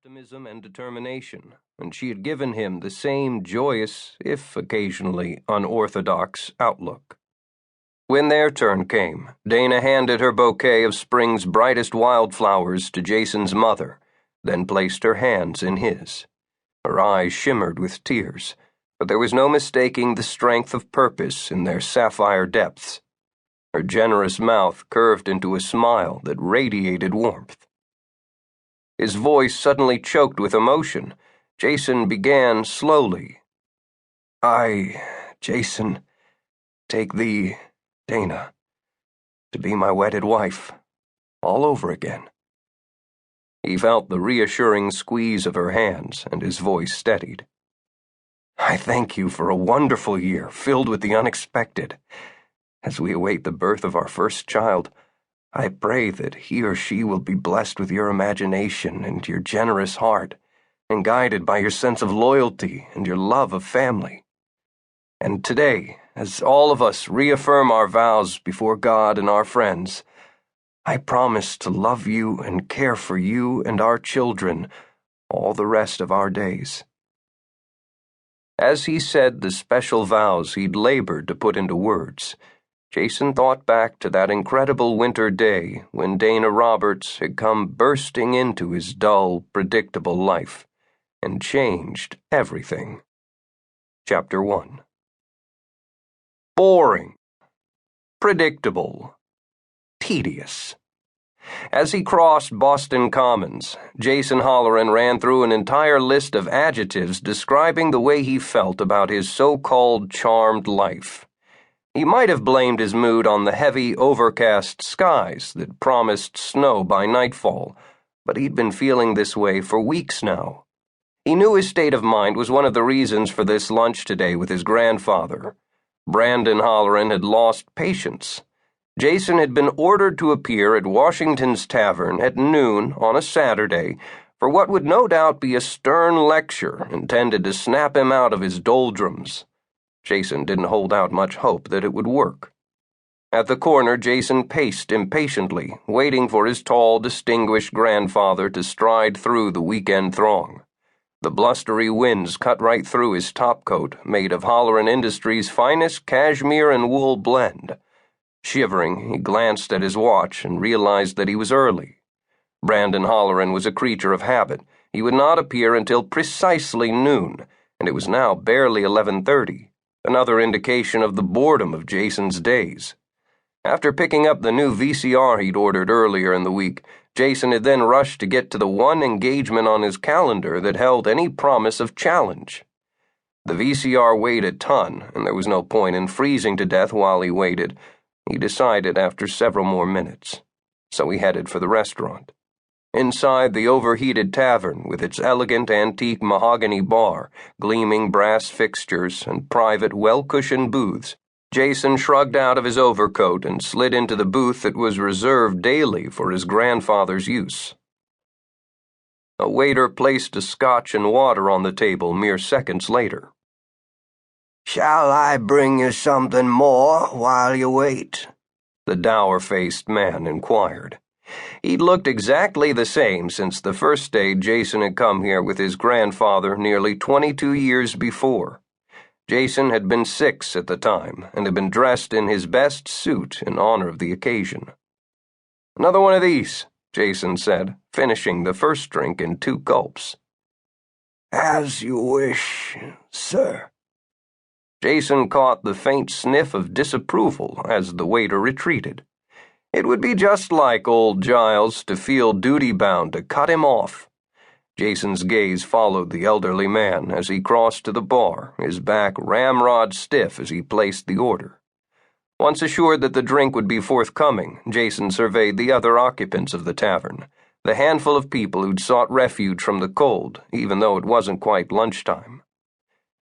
optimism and determination, and she had given him the same joyous, if occasionally unorthodox, outlook. When their turn came, Dana handed her bouquet of spring's brightest wildflowers to Jason's mother, then placed her hands in his. Her eyes shimmered with tears, but there was no mistaking the strength of purpose in their sapphire depths. Her generous mouth curved into a smile that radiated warmth. His voice suddenly choked with emotion. Jason began slowly. Jason, take thee, Dana, to be my wedded wife, all over again. He felt the reassuring squeeze of her hands, and his voice steadied. I thank you for a wonderful year filled with the unexpected. As we await the birth of our first child, I pray that he or she will be blessed with your imagination and your generous heart, and guided by your sense of loyalty and your love of family. And today, as all of us reaffirm our vows before God and our friends, I promise to love you and care for you and our children all the rest of our days. As he said the special vows he'd labored to put into words, Jason thought back to that incredible winter day when Dana Roberts had come bursting into his dull, predictable life and changed everything. Chapter 1. Boring. Predictable. Tedious. As he crossed Boston Commons, Jason Halloran ran through an entire list of adjectives describing the way he felt about his so-called charmed life. He might have blamed his mood on the heavy, overcast skies that promised snow by nightfall, but he'd been feeling this way for weeks now. He knew his state of mind was one of the reasons for this lunch today with his grandfather. Brandon Halloran had lost patience. Jason had been ordered to appear at Washington's Tavern at noon on a Saturday for what would no doubt be a stern lecture intended to snap him out of his doldrums. Jason didn't hold out much hope that it would work. At the corner, Jason paced impatiently, waiting for his tall, distinguished grandfather to stride through the weekend throng. The blustery winds cut right through his topcoat, made of Halloran Industries' finest cashmere and wool blend. Shivering, he glanced at his watch and realized that he was early. Brandon Halloran was a creature of habit. He would not appear until precisely noon, and it was now barely 11:30. Another indication of the boredom of Jason's days. After picking up the new VCR he'd ordered earlier in the week, Jason had then rushed to get to the one engagement on his calendar that held any promise of challenge. The VCR weighed a ton, and there was no point in freezing to death while he waited, he decided after several more minutes. So he headed for the restaurant. Inside the overheated tavern, with its elegant antique mahogany bar, gleaming brass fixtures, and private, well-cushioned booths, Jason shrugged out of his overcoat and slid into the booth that was reserved daily for his grandfather's use. A waiter placed a scotch and water on the table mere seconds later. "Shall I bring you something more while you wait?" the dour-faced man inquired. He'd looked exactly the same since the first day Jason had come here with his grandfather nearly 22 years before. Jason had been 6 at the time and had been dressed in his best suit in honor of the occasion. "Another one of these," Jason said, finishing the first drink in 2 gulps. "As you wish, sir." Jason caught the faint sniff of disapproval as the waiter retreated. It would be just like old Giles to feel duty-bound to cut him off. Jason's gaze followed the elderly man as he crossed to the bar, his back ramrod stiff as he placed the order. Once assured that the drink would be forthcoming, Jason surveyed the other occupants of the tavern, the handful of people who'd sought refuge from the cold, even though it wasn't quite lunchtime.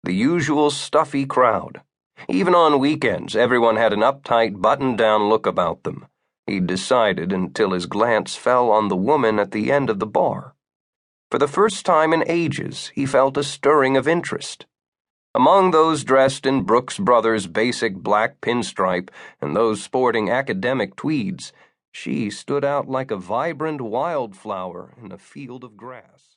The usual stuffy crowd. Even on weekends, everyone had an uptight, buttoned-down look about them. He'd decided until his glance fell on the woman at the end of the bar. For the first time in ages, he felt a stirring of interest. Among those dressed in Brooks Brothers' basic black pinstripe and those sporting academic tweeds, she stood out like a vibrant wildflower in a field of grass.